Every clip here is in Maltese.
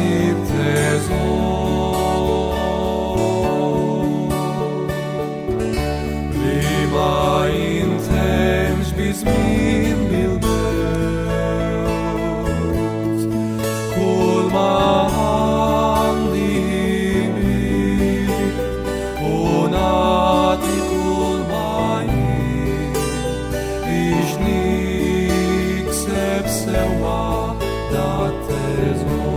sib teżor li ma jintemx biżmien bil-mewt. Kull ma għandi bik u nagħti kull ma jien biex nikseb sewwa dat teżor.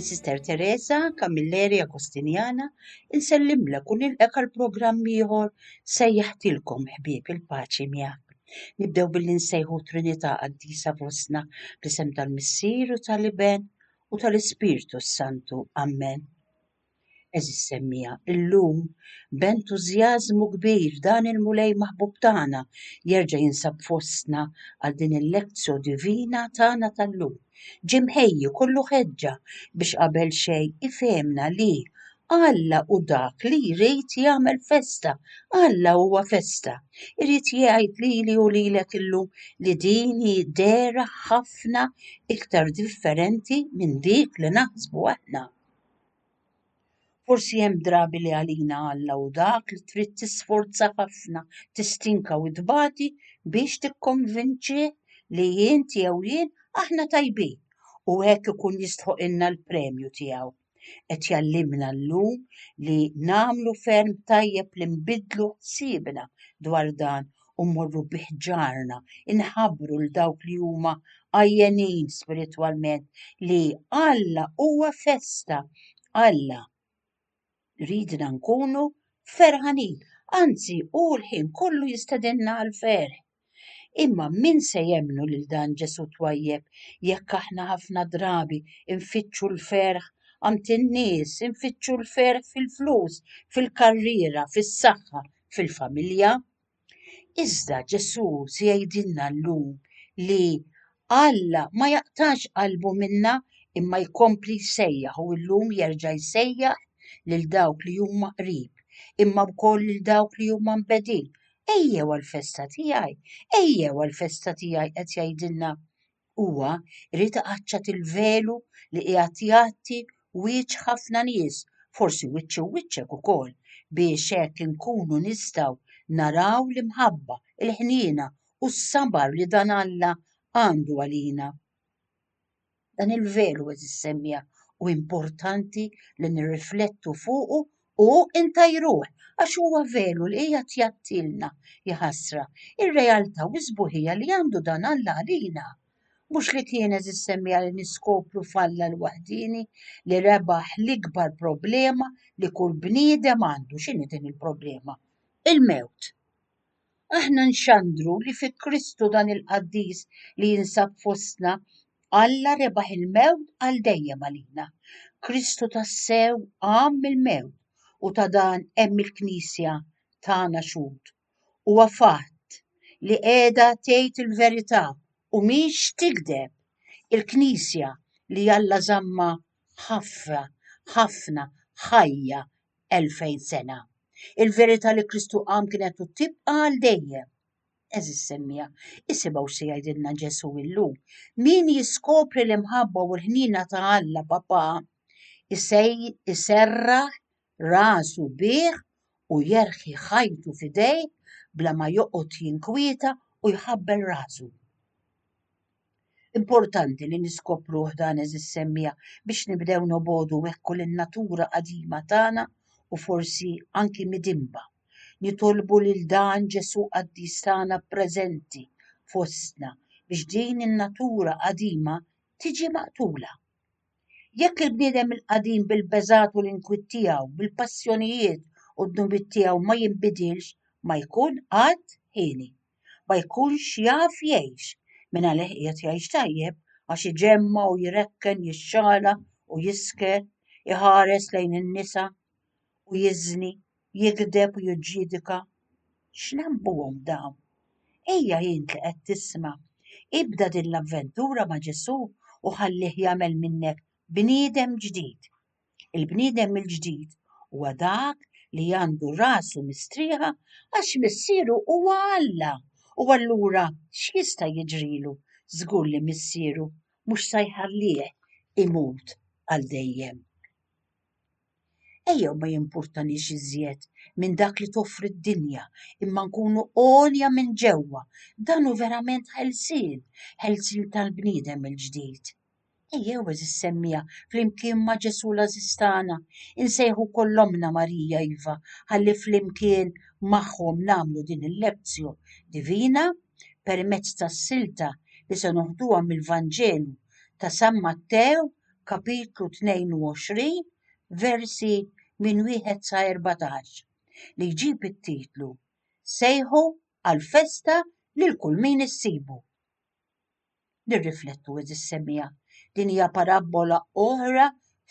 Sister Teresa Camilleri Agostiniana insellimlek u nilqek għal programm ieħor sejjaħtilkom ħbieb il-paċi miegħek. Nibdew billi nsejħu Trinità qaddisa fostna b'isem tal-Missier u tal-Iben u tal-Ispirtu Santu. Amen. Eżis semmija, illum b'entużjażmu kbir dan il-mulej maħbub tagħna jerġa' jinsab fostna għal din il-lezzjo divina tagħna tal-lum. Ġimħejju kollu ħeġġa biex qabel xejn ifhemna li Alla u dak li jrid jagħmel festa, Alla huwa festa. Irid jgħid lili u lilek illum li din hi dera ħafna iktar differenti minn dik li naħsbu aħna. Forsi hemm drabi li għalina Alla u dak li trid tisforza ħafna, tistinka u tbati biex tikkonvinċih li inti jew jien aħna tajbin u hekk ikun jistħoq ilna l-premju tiegħu. Qed jallimna llum li nagħmlu ferm tajjeb li nbidlu ħsiebna dwar dan u mmorru biħġarna inħabbru l dawk li huma għajjenin spiritwalment li Alla huwa festa. Alla ridna nkunu ferħanin, anzi hu l-ħin kollu jistedinna għal ferħ. Imma min se jemnu lil dan Ġesu twajjeb jekk aħna ħafna drabi infittxu l-ferħ għand in-nies, infittxu l-ferħ fil-flus, fil-karriera, fis-saħħa, fil-familja? Iżda Ġesu se jgħidilna llum li Alla ma jaqtax qalbu minna imma jkompli jsejjaħ u llum jerġa' jsejjaħ lil dawk li huma qrib, imma wkoll lil dawk li huma mbedin. Ejjew għall-festa tiegħi, ejjew għall-festa tiegħi qed jgħidilna. Huwa jrid iqaċċad il-velu li qiegħed jagħti wiċċ ħafna nies, forsi wiċċi u wiċċek ukoll, biex hekk inkunu nistgħu naraw l-imħabba, il-ħniena u s-sabar li dan Alla għandu għalina. Dan il-velu qed issemmija u importanti li nirriflettu fuqu u intajruh għax huwa velu li qiegħed jagħtilna jaħasra ir-realtà u s-sbuħija li għandu dan Alla għalina. Mhux li kienet issemmija li niskopru falla l-waħdini li rebaħ l-ikbar problema li kull bniedem għandu. X'inhi din il-problema? Il-mewt. Aħna nxandru li fi Kristu dan il-qaddis li jinsab fostna Alla rebaħ il-mewt għal dejjem għalina. Kristu tassew għam il-mewt u ta' dan hemm il-Knisja tagħna xud. Huwa fatt li qiegħda tgħid il-verità u mhix tikdeb. Il-Knisja li Alla żamma ħafna ħajja 2000 sena. Il-verità li Kristu qam kienet u tibqa' għal dejjem. Eżis semmija, isibaw se jgħidilna Ġesu illum. Min jiskopri l-imħabba u l-ħnina ta' Alla papà iserraħ rasu bih u jerħi ħajtu fidej bla ma joqgħod jinkwieta u jħabbel rasu. Importanti li niskopruh dan eżis semmija biex nibdew nobodu hekk l-natura qadima tagħna u forsi anki midimba. Nitolbu lil dan Ġesu qaddis tagħna preżenti fostna biex din in-natura qadima tiġi maqtula. Jekk il-bniedem il-qadim bil-beżat u l-inkwiet tiegħu, bil-passjonijiet u d-nubiet tiegħu ma jinbidilx, ma jkun qatt ħieni, ma jkunx jaf jgħix minn għalih qiegħed jgħix tajjeb għax iġemma u jirekken jixxala u jisker, iħares lejn in-nisa u jiżni, jigdeb u jiġġiedika. X'nambuhom dawn? Ejja jint li qed tisma' ibda din l-avventura ma' Ġesu u ħallih jagħmel minnek bniedem ġdid. Il-bniedem il-ġdid huwa dak li għandu rasu mistrieħa għax missieru huwa Alla. U allura x'jista' jiġrilu? Żgur li missieru mhux se jħallih imut għal dejjem. Ejjew ma jimpurtanix iżjed minn dak li toffri d-dinja imma nkunu għolja minn ġewwa. Dan hu verament ħelsien tal-bniedem il-ġdid. Ejjew eżis semmija flimkien ma' Ġesu l-Għażiż tagħna, insejħu kollomna Marija iva ħalli flimkien magħhom nagħmlu din il-lezzjon divina permezz tas-silta li se noħduha mill-Vanġelu ta' San Mattew kapitlu 22 versi minn 1 sa 14 li jġib it-titlu Sejħu għall-festa lil kull min issibu. Nirriflettu eżis semmija. Din hija parabola oħra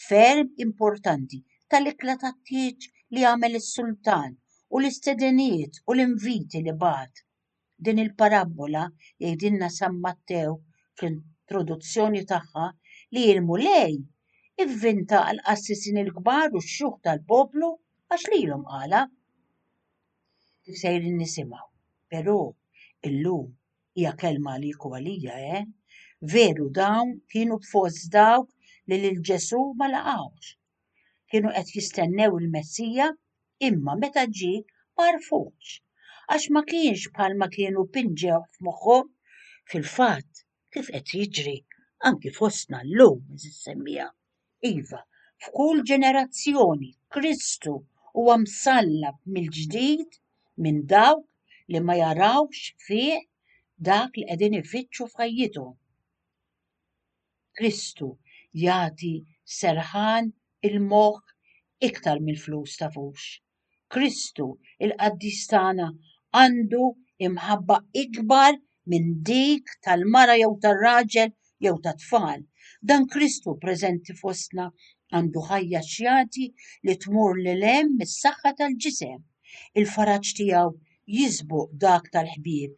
ferm importanti tal-ikla tat-tieġ li għamel is-sultan u l-istedenijiet u l-inviti li bat. Din il-parabola jgħidilna San Mattew fl-introduzzjoni tagħha li l-mulej ivvinta għall-qassisin il-kbar u x-xjuħ tal-poplu għax lilhom qala. Kif sejrin nisimgħu, però illum hija kelma għalik u għalija, Veru dawn kienu b'fost dawk li lil Ġesu ma laqgħux. Kienu qed jistennew il-Messija imma meta ġie ma rfux. Għax ma kienx bħalma kienu pinġew f'moħħhom fil-fatt kif qed jiġri anki fostna llum eżis semmija. Iva, f'kull ġenerazzjoni Kristu huwa msallab mill-ġdid minn dawk li ma jarawx fih dak li qegħdin ifittxu f'ħajjithom. Kristu jagħti serħan il-moħħ iktar mill-flus tafux. Kristu il-qaddis tagħna għandu imħabba ikbar minn dik tal-mara jew tar-raġel jew tat-tfal. Dan Kristu preżenti fostna għandu ħajja xjati li tmur lil hemm mis-saħħa tal-ġisem. Il-faraġġ tiegħu jisbuq dak tal-ħbieb,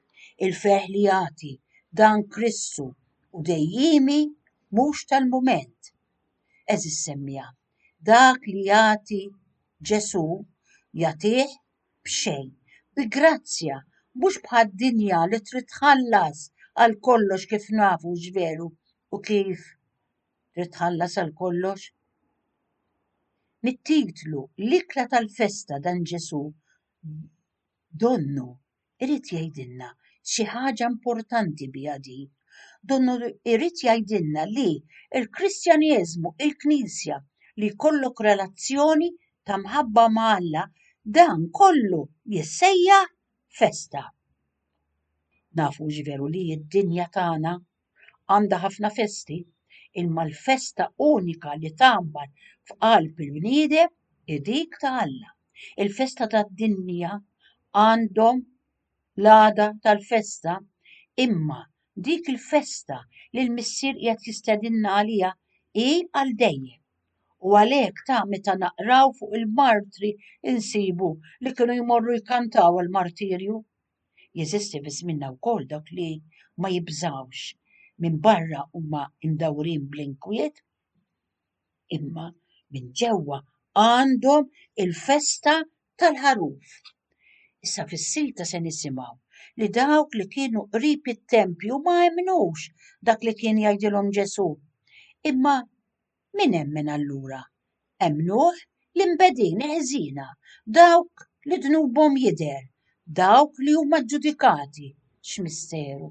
il-ferħ li jagħti dan Kristu u dejjimi mhux tal-mument. Eżis semmija, dak li jagħti Ġesu jagħtih b'xejn, bi grazzja, mhux bħad-dinja li trid tħallas għal kollox kif nafu x'veru u kif trid tħallas għal kollox. Mit-titlu l-ikla tal-festa dan Ġesu donnu irid jgħidilna xi ħaġa importanti biha din. Donnu irid jgħidilna li il-Kristjaneżmu, il-Knisja li jkollok relazzjoni ta' mħabba ma' Alla dan kollu jissejjaħ festa. Nafu ġveru li d-dinja tagħna għandha ħafna festi, imma l-festa unika li tagħmbar f'qalb il-bniedem dik ta' Alla. Il-festa tad-dinja għandhom l-għada tal-festa, imma dik il-festa li l-missier qiegħed jistedinna għaliha hi għal dejjem. U għalhekk ta' meta naqraw fuq il-martri insibu li kienu jmorru jkantaw għall-martirju. Jeżisti fi żmienna wkoll dawk li ma jibżawx minn barra huma imdawrin bl-inkwiet, imma minn ġewwa għandhom il-festa tal-ħaruf. Issa fis-silta se nisimgħu li dawk li kienu qrib it-tempju ma jemnux dak li kien jgħidilhom Ġesu. Imma min emmen allura? Emnuh l-imbedin ħżina, dawk li dnubhom jidher, dawk li huma ġġudikati. X'misteru.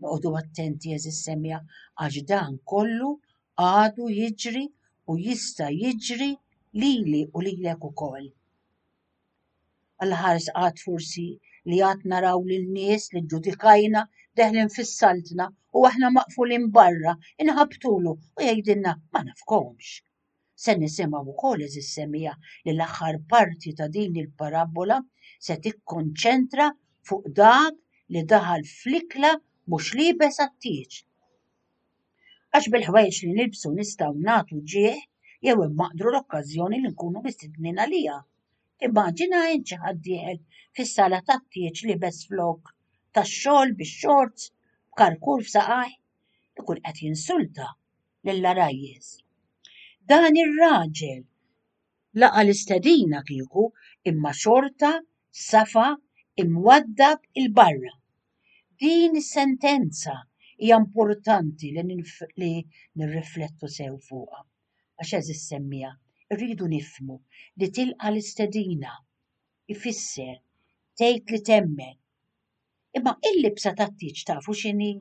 Noqogħdu attenti eżis semja għax dan kollu għadu jiġri u jista' jiġri lili u lilek ukoll. Għall-ħares għad forsi li għad naraw lil-nies li ġġudikajna deħlin fis-saltna u aħna maqfulin barra inħabtulu u jgħidilna ma nafkomx. Se nisimgħu wkoll eżis semija li l-aħħar parti ta' din il-parabola se tikkonċentra fuq dak li daħal fl-ikla mhux liebes għat-tieġ. Għax bil-ħwejjeġ li nilbsu nistgħu nagħtu ġieħ jew immaqdru l-okkażjoni li nkunu mistednin għaliha. Immaġina inti xi ħadd jieħel fis-sala tat-tieġ liebes flok tax-xogħol bix-xorts b'karkur f'saqajh, ikun qed jinsulta lill-arajjiż. Dan ir-raġel laqa l-istedina kieku imma xorta safa imwaddab il-barra. Din is-sentenza hija importanti li nirriflettu sew fuqha. Għax eżis semmija rridu nifhmu li tilqa l-istedina ifisser tgħid li temmen. Imma il-libsa tat-tieġ tafu x'inhi?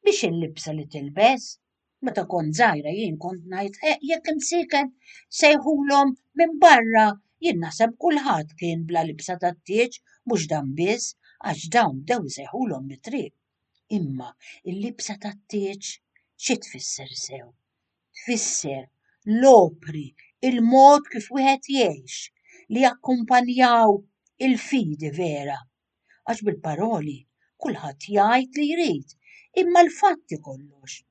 Biex il-libsa li tilbes, meta kont żgħira jien kont ngħid jekk imsieken sejħulhom minn barra, jien naħseb kulħadd kien bla libsa tat-tieġ mhux dan biss għax dawn bdew isejħulhom mit-triq. Imma il-libsa tat-tieġ xi tfisser sew? Tfisser l-opri, il-mod kif wieħed jgħix li jakkumpanjaw il-fidi vera. Għax bil-paroli kulħadd jgħid li jrid, imma l-fatti kollox.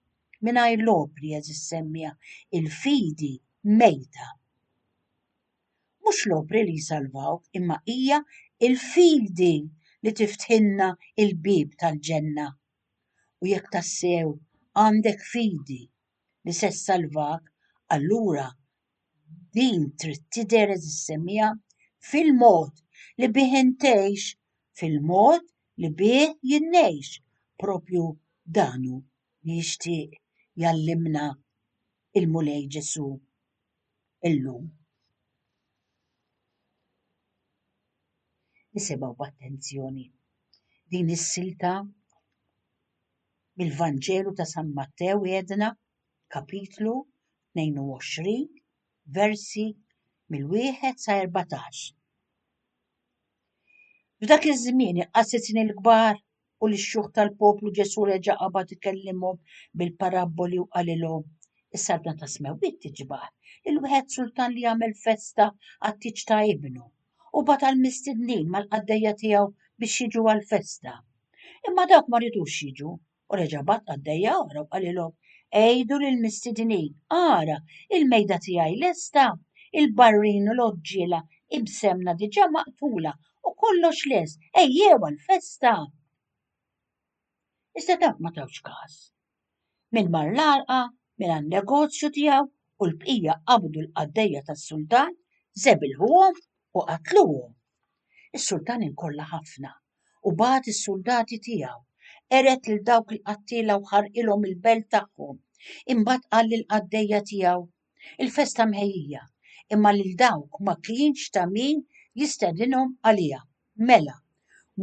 Mingħajr l-opri eżis semmija il-fidi mejta. Mhux l-opri li jsalvawk, imma hija il-fidi li tiftħilna il-bib tal-ġenna. U jekk tassew għandek fidi li se ssalvak, allura din trid tidher eżis semmija fil-mod li bih intgħix, fil-mod li bih jinnejx, propju danu li jixtieq jallimna il-Mulej Ġesu illum. Nisimgħu b'attenzjoni din is-silta mill-Vanġelu ta' San Mattew għedna kapitlu 22 versi mill-1 sa 14. F'dak iż-żmien iqqas-sitien il-kbar u l-xjuħ tal-poplu Ġesu reġa' qabad ikellimhom bil-paraboli u qalilhom issa għadna ta' smewwiet tiġbah il-wieħed sultan li jagħmel festa għat-tieġ ta' ibnu u bagħat għall-mistednin mal-qaddejja tiegħu biex jiġu għall-festa. Imma dawk ma rridux jiġu u reġa' bagħat qaddejja oħra u qalilhom għejdu lill-mistednin ara il-mejda tiegħi lesta, il-barrin u l-oġġiela ibsemna diġà maqtula u kollox lest, ejjew għall-festa. Iżda dawk ma tawx każ. Min mar l-għalqa, min għan-negozju tiegħu u l-bqija qabdu l-qaddejja tas-sultan, żebilħuhom u qatluhom. Is-sultan inkolla ħafna u bagħat is-soldati tiegħu eret lil dawk il-qattila u ħarqilhom il-belt tagħhom. Imbagħad qal lill-qaddejja tiegħu il-festa mħejjija, imma lil dawk ma kienx ta' min jistedinhom għaliha. Mela,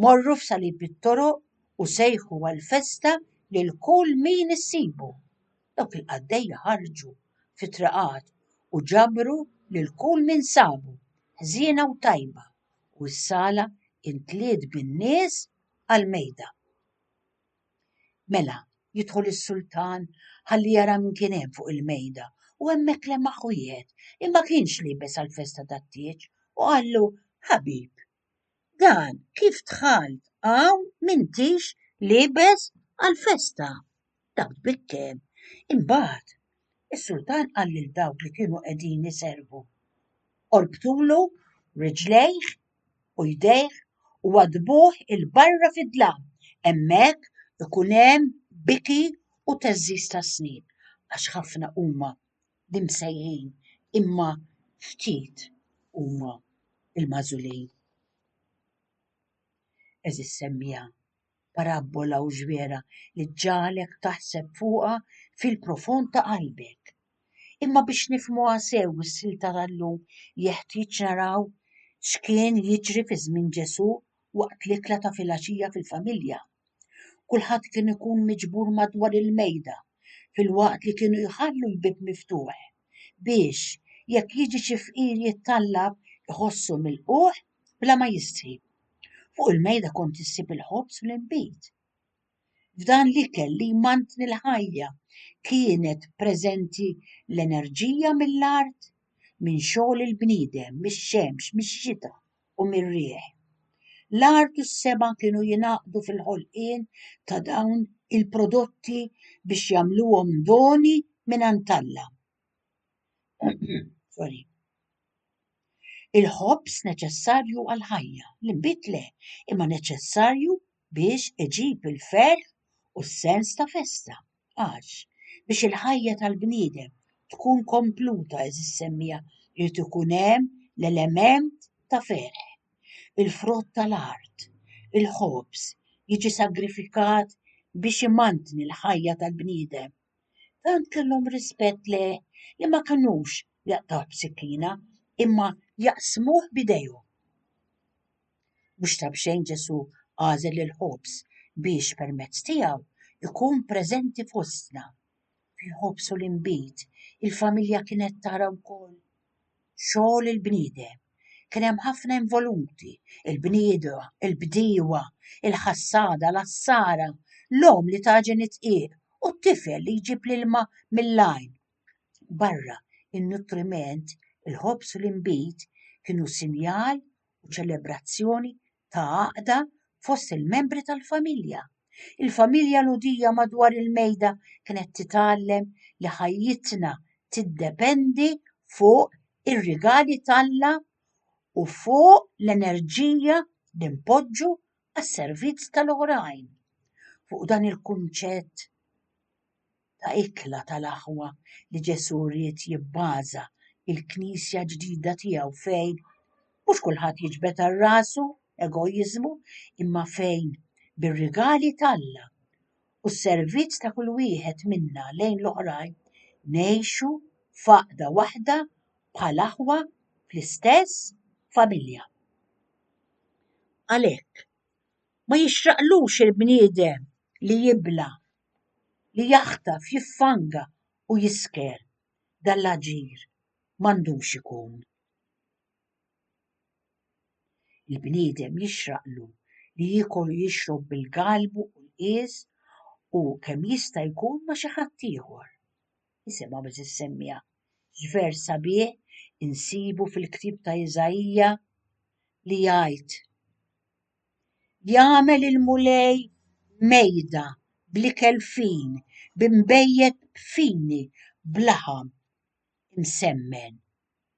morru f'salib it-toroq u sejħu għall-festa lil kull min issibu. Dawk il-qaddejja ħarġu fit-traqat u ġabru lil kull min sabu, ħżiena u tajba, u s-sala intliet bin-nies għall-mejda. Mela, jidħol is-sultan ħalli jara min kien hemm fuq il-mejda u hemmhekk lemaħ wieħed imma kienx liebes għall-festa tat-tieġ u qallu ħabib, dan kif dħalt hawn m'intix liebes għall-festa. Dak tbikkem. Imbagħad is-sultan qal lil dawk li kienu qegħdin iservu orbtulu riġlejh u jdejh u wadbuh il-barra fid-dlam. Hemmhekk ikun hemm biki u teżżiż ta' snin għax ħafna huma li msejħin imma ftit huma il-magħżulin. Eżis semmija parabola u ġwiera li ġġalek taħseb fuqha fil-profond ta' qalbek. Imma biex nifhmuha sew is-silta tal-lum jeħtieġ naraw x'kien jiġri fi żmien Ġesu waqt l-ikla ta' filgħaxija fil-familja. Kulħadd kien ikun miġbur madwar il-mejda filwaqt li kienu jħallu l-bib miftuħ biex jekk jiġi xi fqir jittallab iħossu milquh bla ma jistħi. Fuq il-mejda kont issib il-ħobż u l-inbit. F'dan l-ikel li jmantni l-ħajja kienet preżenti l-enerġija mill-art, minn xogħol il-bniedem, mix-xemx, mix-xita u mir-rieħ. L-art u s-seba kienu jingħaqdu fil-ħolqien ta' dawn il-prodotti biex jagħmluhom doni mingħand Alla. Il-ħobż neċessarju għall-ħajja, l-inbit le, imma neċessarju biex iġib il-ferħ u s-sens ta' festa. Għax biex il-ħajja tal-bniedem tkun kompluta eżis semmija jrid ikun hemm l-element ta' ferħ. Il-frott tal-art, il-ħobż jiġi sagrifikat biex imantni l-ħajja tal-bniedem. Dan kellhom rispett li ma kinux jaqtaw b'sikkina imma jaqsmuh b'idejhom. Mhux ta' bxejn Ġesu għażel il-ħobż biex permezz tiegħu ikun preżenti fostna. Fil-ħobż u l-inbit il-familja kienet tara wkoll xogħol il-bniedem. Kien hemm ħafna involuti, il-bdiewa, il-ħassada, l-assara, l-om li taġen it-tqiq u t-tifel li jġib l-ilma mill-lajn. Barra in-nutriment, il-ħobż u l-inbit kienu sinjal u ċelebrazzjoni ta' għaqda fost il-membri tal-familja. Il-familja ludija madwar il-mejda kienet titgħallem li ħajjitna tiddependi fuq ir-rigali tal-Alla u fuq l-enerġija li npoġġu għas-servizz tal-oħrajn. Fuq dan il-kunċett ta' ikla tal-aħwa li Ġesu ried jibbaża il-Knisja ġdida tiegħu fejn mhux kulħadd jiġbed ar-rasu egoiżmu imma fejn bir-rigali tal-Alla u s-servizz ta' kull wieħed minna lejn l-oħrajn ngħixu f'għaqda waħda bħal aħwa fl-istess familja. Għalhekk ma jixraqlux il-bniedem li jibla, li jaħtaf, jiffanga u jisker dan l-aġir m'għandux ikun. Il-bniedem jixraqlu li jiekol u jixrob bil-galbu u l-qies u kemm jista' jkun ma' xi ħadd ieħor. Isimgħu biex issemmija ġver sabiħ insibu fil-ktieb ta' Iżajija li jgħid jagħmel il-mulej mejda bl-ikel fin, bimbejjed b'fini, b'laħam imsemmen.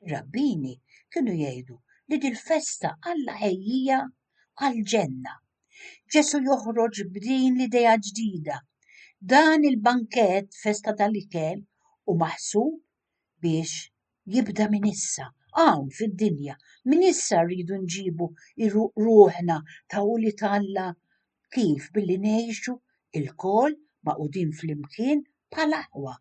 Ir-rabbini kienu jgħidu li dil-festa Alla ħejjija għall-ġenna. Ġesu joħroġ b'din l-idea ġdida. Dan il-bankett festa tal-ikel u maħsub biex jibda minn issa, hawn fid-dinja, minn issa rridu nġibu ruħna ta' uli Alla kif billi ngħixu il-kol maqudin flimkien bħala aħwa,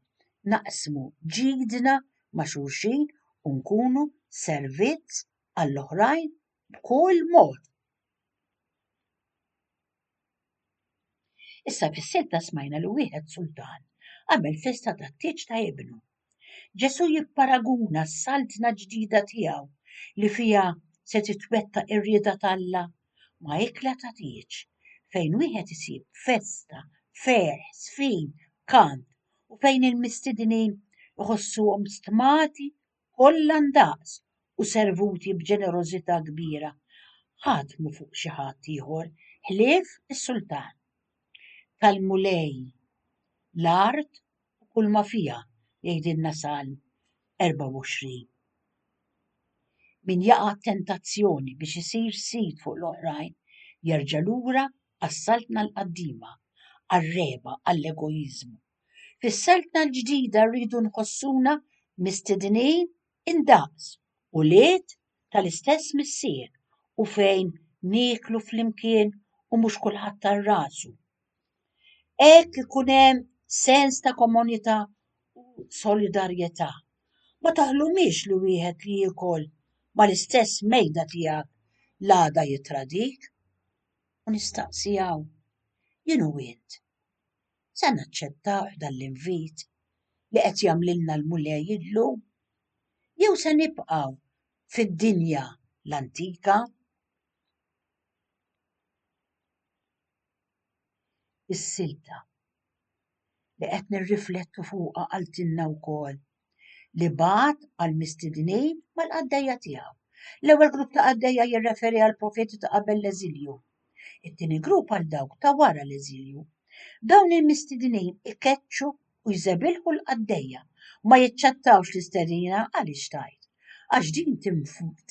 naqsmu ġidna ma' xulxin u nkunu servizz għall-oħrajn b'kull mod. Issa fis-silta smajna li wieħed sultan għamel festa tat-tieġ ta' ibnu. Ġesu jipparaguna s-saltna ġdida tiegħu li fiha se titwettaq ir-rieda tal-Alla ma' ikla ta' tieġ fejn wieħed isib festa ferħ, sfin, kant u fejn il-mistednin iħossuhom stmati kollha ndaqs u servuti b'ġenerożità kbira. Ħadmu fuq xi ħadd ieħor ħlief is-sultan. Tal-mulej l-art u kull ma fiha jgħidilna Salm 24. Min jaqa' tentazzjoni biex isir sit fuq l-oħrajn jerġa' lura għas-saltna l-qaddiema, għar-reba, għall-egoiżmu. Fis-saltna l-ġdida rridu nħossuna mistednin indaqs u lied tal-istess missier u fejn nieklu flimkien u mhux kulħadd tar-rasu. Hekk ikun hemm sens ta' komunità u solidarjetà. Ma taħlumiex li wieħed li jiekol mal-istess mejda tiegħek l-għada jitradik u nistaqsijaw jien u int. Se naċċettaw dan l-invit li qed jagħmlilna l-mulej illum jew se nibqgħu fid-dinja l-antika? Is-silta li qed nirriflettu fuqha qaltilna wkoll li bagħat għall-mistednin mal-qaddejja tiegħu. L-ewwel grupp ta' qaddejja jirreferi għall profeti ta' qabel l-eżilju. It-tieni grupp għal dawk ta' wara l-eżilju. Dawn il-mistednin ikeċċu u jżebilħu l-qaddejja ma jiċċattawx l-istedina għaliex tajt. Għax din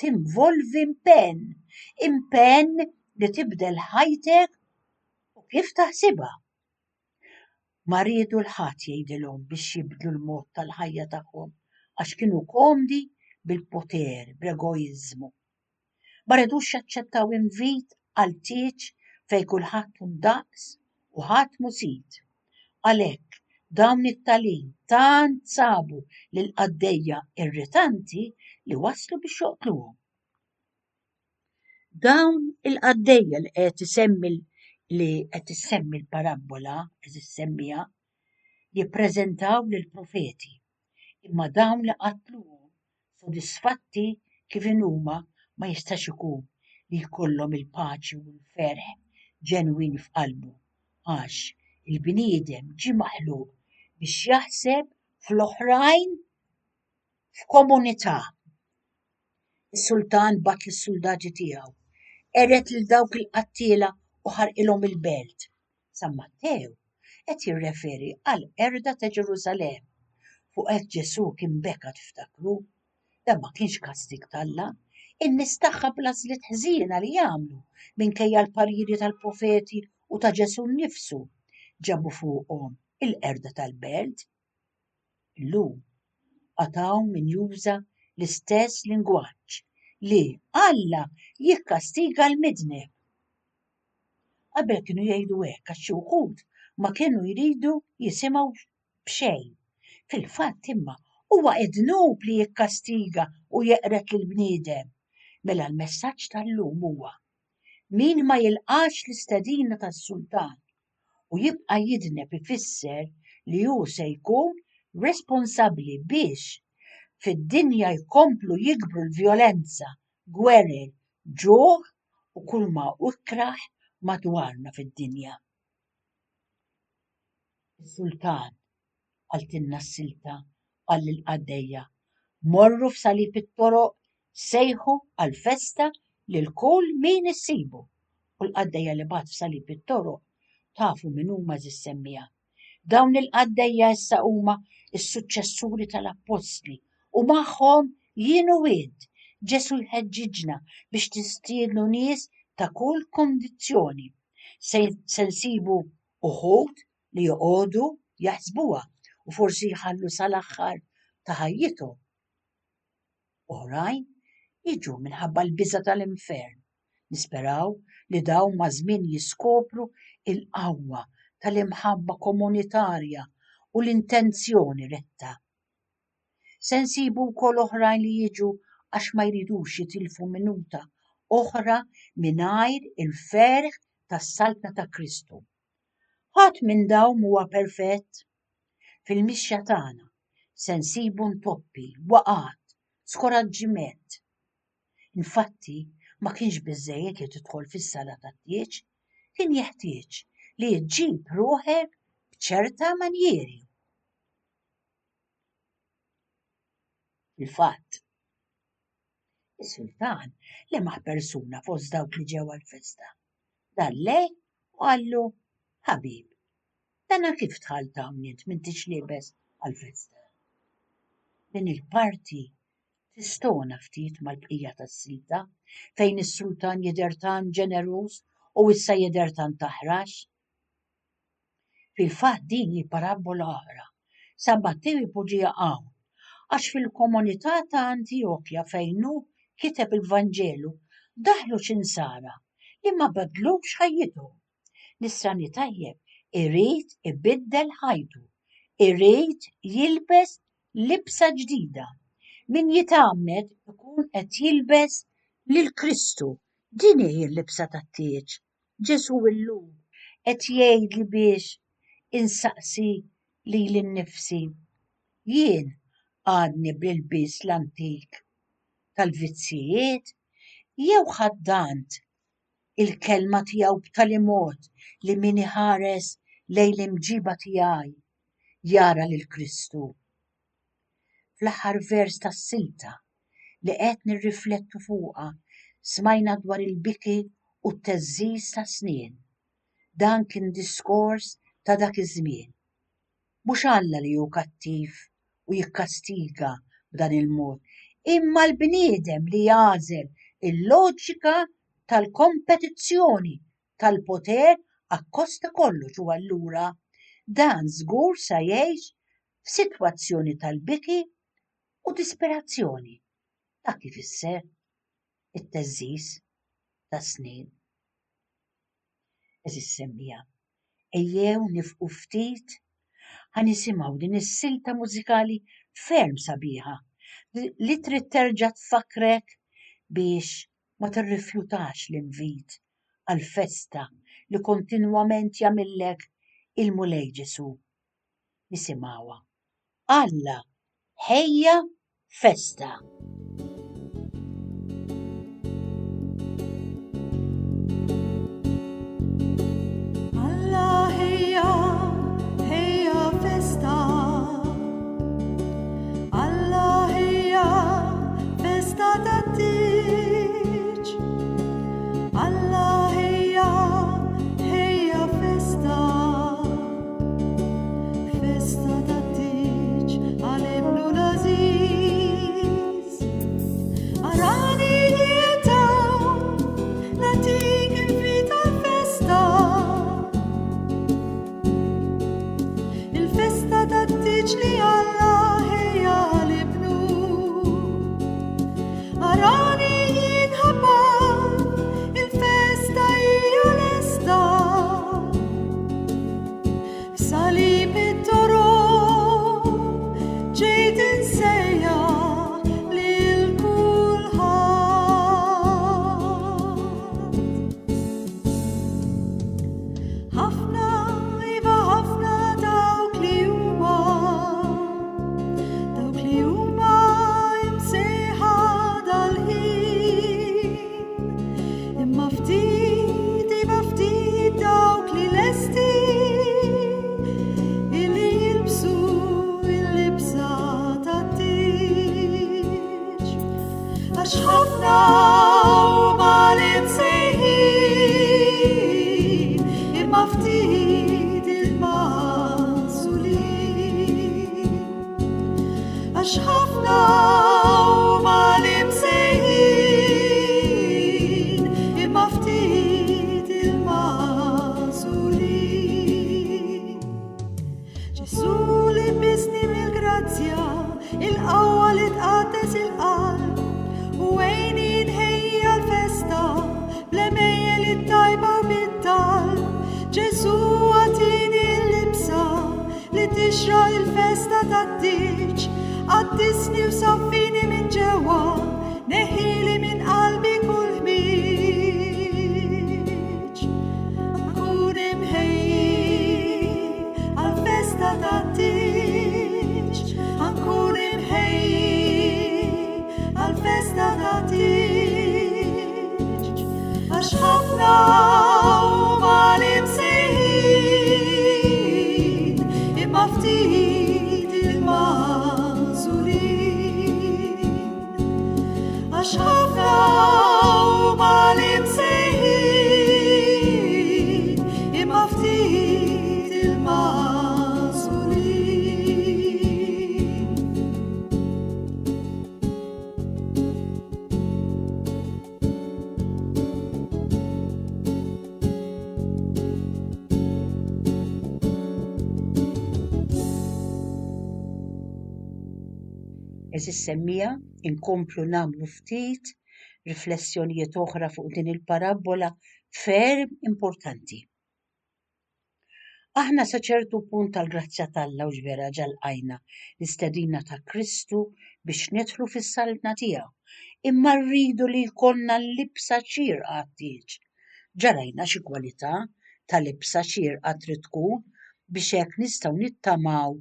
tinvolvi impenn li tibdel ħajtek u kif taħsibha. Ma riedu l-ħadd jgħidilhom biex jibdlu l-mod tal-ħajja tagħhom għax kienu komdi bil-poter, bl-egoiżmu. Ma rridux jaċċettaw invit għal tieġ fejn kulħadd hu ndaqs u ħadd mhu sit. Għalhekk dawn it-tagħlim tant sabu lil qaddejja irritanti li waslu biex joqtluhom. Dawn il-qaddejja li qed issemmi l-parabola qed issemmija jippreżentaw lill-profeti imma dawn li qatluhom sodisfatti kif huma ma jistax ikun li jkollhom il-paċi u l-ferħ ġenwin f'qalbu għax il-bniedem ġie maħluq biex jaħseb fl-oħrajn f'komunità. Is-sultan bat lis-suldati tiegħu eret lil dawk il-qattiela u ħarqilhom il-belt. San Mattew qed jirreferi għall erda ta' Ġerusalemm. Fuq hekk Ġesu kien beka tiftakru, dan ma kienx kastig tal-Alla, in-nies tagħha bl-għażliet ħżiena li jagħmlu minkejja l-pariri tal-profeti u ta' Ġesu nnifsu ġabu fuqhom il-qerda tal-belt. Illum għataw min juża l-istess lingwaġġ li Alla jikkastiga l-midneb. Qabel kienu jgħidu hekk għax xi wħud ma kienu jridu jisimgħu b'xejn. Fil-fatt imma huwa qednub li jikkastiga u jeqret lill-bniedem. Mela l-messaġġ tal-lum huwa min ma jilqax l-istedina tas-sultan u jibqa' jidneb ifisser li hu se jkun responsabbli biex fid-dinja jkomplu jikbru l-vjolenza, gwerer, ġuħ u kull ma ikraħ madwarna fid-dinja. Is-sultan qaltilna s-silta qal lill-qaddejja morru f'salib it-toroq sejħu għall-festa lil kull min issibu u l-qaddejja li bagħat f'salib it-toroq tafu min huma żissemmija. Dawn il-qaddejja issa huma s-suċċessuri tal-Apostli u magħhom jien u int Ġesu jħeġġiġna biex tistiednu nies ta' kull kondizzjoni. Se nsibu uħud li joqogħdu jaħsbuha u forsi jħallu sal-aħħar ta' ħajjithom. Oħrajn jiġu minħabba l-biża' tal-infern. Nisperaw li dawn ma' żmien jiskopru il-qawwa tal-imħabba komunitarja u l-intenzjoni retta. Se nsibu wkoll oħrajn li jiġu għax ma jridux jitilfu minuta oħra mingħajr il-ferħ tas-saltna ta' Kristu. Ħadd minn dawn huwa perfett. Fil-mixja tagħna se nsibu ntoppi, waqgħat, skoraġġiment. Infatti ma kienx biżżejjed li tidħol fis-sala tat-tieġ, kien jeħtieġ li ġġib ruħek b'ċerta manjieri. Il-fatt, is-sultan lemaħ persuna fost dawk li ġew għall-festa. Dallej u għallu, ħabib, dana kif tħalt hawnhekk m'intix liebes għall-festa. Din il-parti tistona ftit mal-bqija tas-silta fejn is-sultan jidher tant ġeneruż u issa jidher tant taħrax. Fil-fatt din hi parabola oħra sa Mattew ipoġġiha hawn għax fil-komunità ta' Antiokkja fejn hu kiteb il-Vanġelu daħlu xinsara li ma badlux ħajjithom. Nisrani tajjeb irid ibiddel ħajtu, irid jilbes libsa ġdida. Min jitgħammed ikun qed jilbes lil Kristu. Din hi l-libsa tat-tieġ. Ġesu illum qed jgħidli biex insaqsi lili nnifsi. Jien għadni bl-ilbies l-antik tal-vizzijiet jew ħaddant il-kelma tiegħu b'tali mod li min iħares lejn l-imġiba tiegħi jara lil Kristu. Fl-aħħar vers tas-silta li qed nirriflettu fuqha smajna dwar il-biki u t-teżżiż ta' snien. Dan kien diskors ta' dak iż-żmien. Mhux Alla li hu kattiv u jikkastiga b'dan il-mod, imma l-bniedem li jagħżel il-loġika tal-kompetizzjoni tal-poter akkosta kollox u allura dan żgur sa jgħix f'sitwazzjoni tal-biki u disperazzjoni. Dak kif isser it-teżżiż tas-snien. Eżis semmija, ejjew nifqu ftit ħanisimgħu din is-silta mużikali ferm sabiħa li trid terġa' tfakkrek biex ma tirrifjutax l-invit għall-festa li kontinwament jagħmillek il-Mulej Ġesu. Nisimgħuha. Alla ħejja festa. Għaddisni u saffini minn ġewa, neħili minn qalbi kull ħmiġ. Nkun imħejji għal-festa tat-tiġ, nkun imħejji għal-festa tat-tiġ. Għax ħafna huma li msejħin nafx ħafna huma li msejħin imma ftit il-magħżulin. Eżis semmija inkomplu nagħmlu ftit riflessjonijiet oħra fuq din il-parabola ferm importanti. Aħna sa ċertu punt tal-grazzja tal-Alla u ġvera ġalqajna l-istedina ta' Kristu biex nidħlu fis-saltna tiegħu, imma rridu li jkollna l-libsa xierqa għat-tieġ. Ġarajna xi kwalità ta' libsa xierqa trid tkun biex hekk nistgħu nittamaw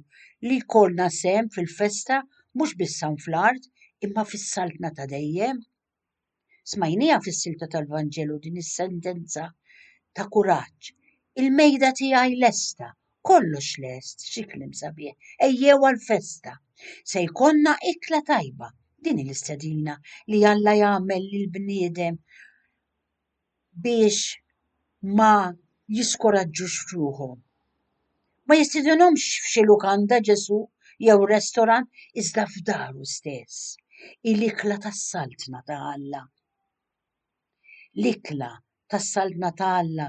li jkollna sehem fil-festa mhux biss hawn fl-art imma fis-saltna ta' dejjem. Smajniha fis-silta tal-Vanġelu din is-sentenza ta' kuraġġ. Il-mejda tiegħi lesta, kollox lest, xi kliem sabiħ, ejjew għall-festa. Se jkollna ikla tajba, din l-istedina li Alla jagħmel lill-bniedem biex ma jiskoraġġux f'ruħhom. Ma jistidinhomx f'xi lukanda Ġesu jew restorant iżda f'daru stess. Il-ikla tas-saltna ta' Alla. L-ikla tas-saltna ta' Alla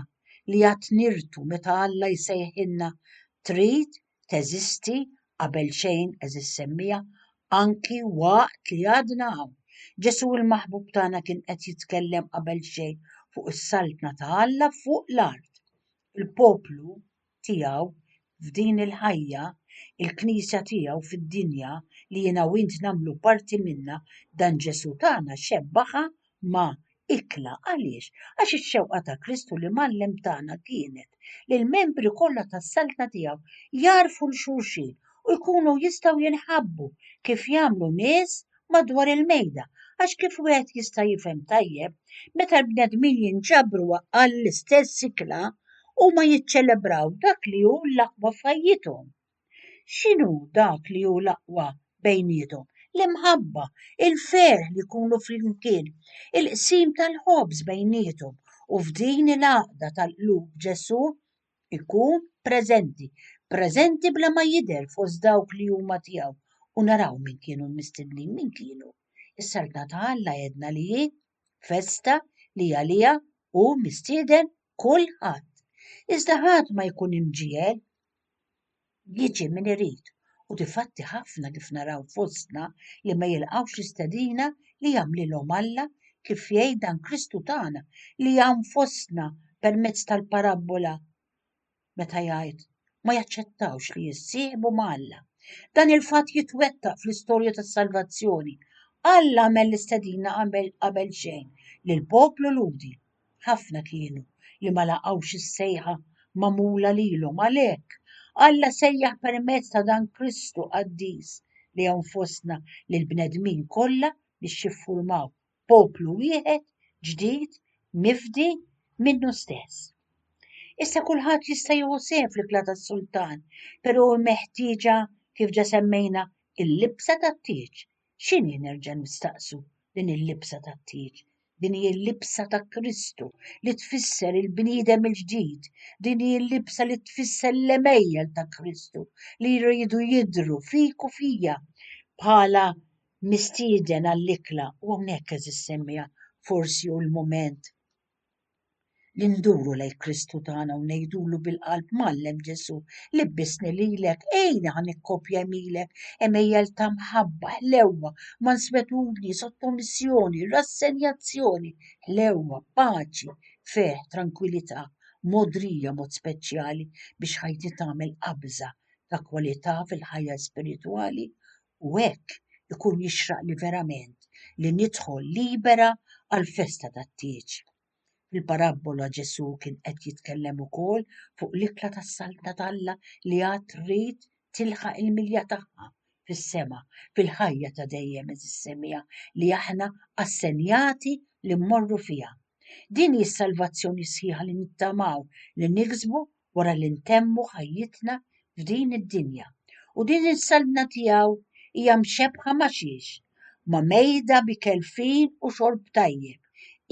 li għad nirtu meta Alla jsejħilna trid teżisti qabel xejn eżis semmija anki waqt li għadna hawn. Ġesu l-maħbub tagħna kien qed jitkellem qabel xejn fuq is-saltna ta' Alla fuq l-art. Il-poplu tiegħu f'din il-ħajja, il-Knisja tiegħu fid-dinja li jiena u int nagħmlu parti minnha dan Ġesu tagħna xebbaħa ma' ikla. Għaliex? Għax ix-xewqa ta' Kristu li mallem tagħna kienet li l-membri kollha tas-saltna tiegħu jarfu l-xulxin u jkunu jistgħu jinħabbu kif jagħmlu nies madwar il-mejda. Għax kif wieħed jista' jifhem tajjeb meta l-bnedmin jinġabru għall-istess ikla u ma jiċċelebraw dak li hu l-aqwa f'ħajjithom. X'inhu dak li hu l-aqwa bejniethom? L-imħabba, il-ferħ li jkunu flimkien, il-qsim tal-ħobż bejniethom u f'din il-għaqda tal-qlub Ġesu ikun preżenti bla ma jidher fost dawk li huma tiegħu u naraw min kienu mistednin, min kienu. Is-saltna ta' Alla għedna li hi festa li għaliha u mistieden kulħadd. Iżda ħadd ma jkun imġiel jiġi min irid. U difatti ħafna kif naraw fostna li ma jilqgħux l-istedina li jagħmlilhom Alla kif jgħid dan Kristu tagħna li hawn fostna permezz tal-parabola meta jgħid ma jaċċettawx li jissieħbu ma' Alla. Dan il-fatt jitwettaq fl-istorja tas-salvazzjoni. Alla għamel l-istedina qabel xejn lill-poplu ludi. Ħafna kienu li ma laqgħux is-sejħa magħmula lilhom għalhekk Alla sejjaħ permezz ta' dan Kristu qaddis li hawn fostna lill-bnedmin kollha biex jiffurmaw poplu wieħed ġdid mifdi minnu stess. Issa kulħadd jista' jieħu sehem fl-ikla tas-sultan, però meħtieġa kif ġa semmejna il-libsa tat-tieġ. X'inhi nerġa' nistaqsu din il-libsa tat-tieġ? Din hi l-libsa ta' Kristu li tfisser il-bniedem il-ġdid, din hi l-libsa li tfisser l-emejjel ta' Kristu li jridu jidhru fik u fija bħala mistieden għall-ikla u hawnhekk eżis semmija forsi hu l-mument li nduru lejn Kristu tagħna u ngħidulu bil-qalb Mallem Ġesu libbisni lilek ejna ħanikkopja milek emejjel ta' mħabba, ħlewwa, manswetudni, sottomissjoni, rassenjazzjoni, ħlewwa, paċi, ferħ, tranquillità, modrija mod speċjali biex ħajti tagħmel qabża ta' kwalità fil-ħajja spiritwali u hekk ikun jixraq li verament li nidħol libera għall-festa tat-tieġ. Fil-parabola Ġesu kien qed jitkellem ukoll fuq l-ikla tas-saltna ta' Alla li għad trid tilħaq il-milja tagħha fis-sema fil-ħajja ta' dejjem is-semmija li aħna assenjati li mmorru fiha. Din hi s-salvazzjoni sħiħa li nittamaw li niksbu wara li ntemmu ħajjitna f'din id-dinja. U din is-saltna tiegħu hija mxebbħa ma' xiex ma mejda bi kelfin u xorb tajjeb.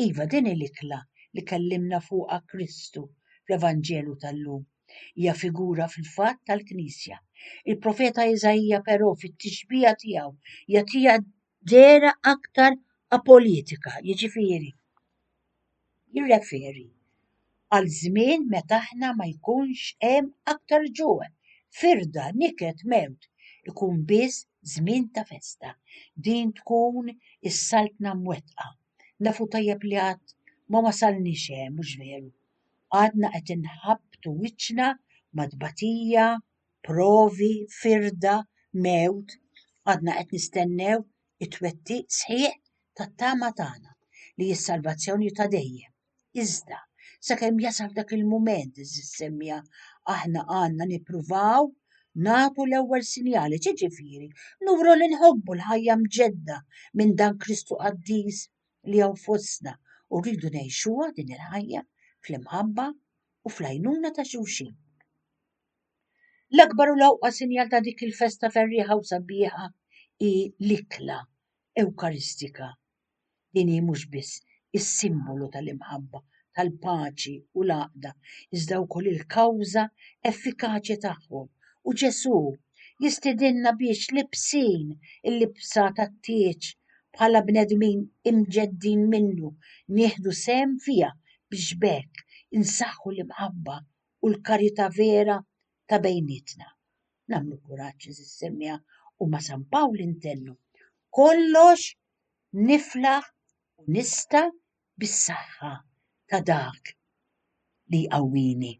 Iva din il-ikla li kellimna fuqha Kristu fl-Evanġelu tal-lum. Hija figura fil-fatt tal-Knisja. Il-profeta Iżajja però fit-tixbija tiegħu jagħtiha dera aktar apolitika, jiġifieri jirreferi għal żmien meta aħna ma jkunx hemm aktar ġuħ, firda, niket, mewt, ikun biss żmien ta' festa. Din tkun is-saltna mwettqa. Nafu tajjeb li għad ma wasalniex hemm, mhux veru. Għadna qed inħabbtu wiċċna ma' tbatija, provi, firda, mewt, għadna qed nistennew it-twettiq sħiħ tat-tama tagħna li s-salvazzjoni ta' dejjem. Iżda, sakemm jasal dak il-mument iż-semmija aħna għandna nippruvaw nagħtu l-ewwel sinjali, ġifieri nuru li nħobbu l-ħajja mġedda minn dan Kristu Qaddis li hawn fostna u rridu ngħixuha din il-ħajja fl-imħabba u fl-għajnuna ta' xulxin. L-akbar u l-ewqa sinjal ta' dik il-festa ferrieħa u sabiħa hi l-ikla ewkaristika. Din hi mhux biss is-simbolu tal-imħabba, tal-paċi u l-għaqda, iżda wkoll il-kawża effikaċi tagħhom. U Ġesu jistidinna biex libsin il-libsa tat-tieġ bħala bnedmin imġeddin minnu nieħdu sehem fiha biex bekk insaħħu l-imħabba u l-karità vera ta' bejnietna. Nagħmlu kuraġġ is-semmija u ma' San Pawl intennu. Kollox niflaħ u nista' bis-saħħa ta' dak li jqawwini.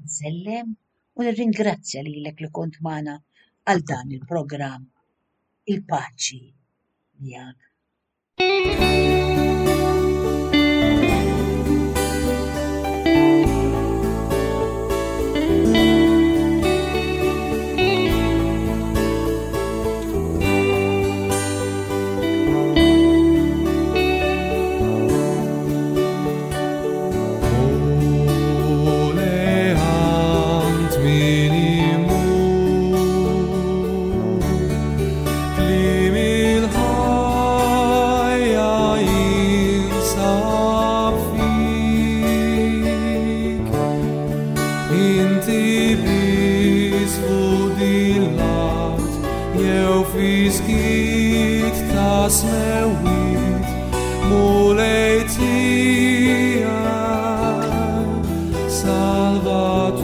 Nsellem u nirringrazzja lilek li kont magħna għal dan il-programm. Il-paċi miegħek. Salvator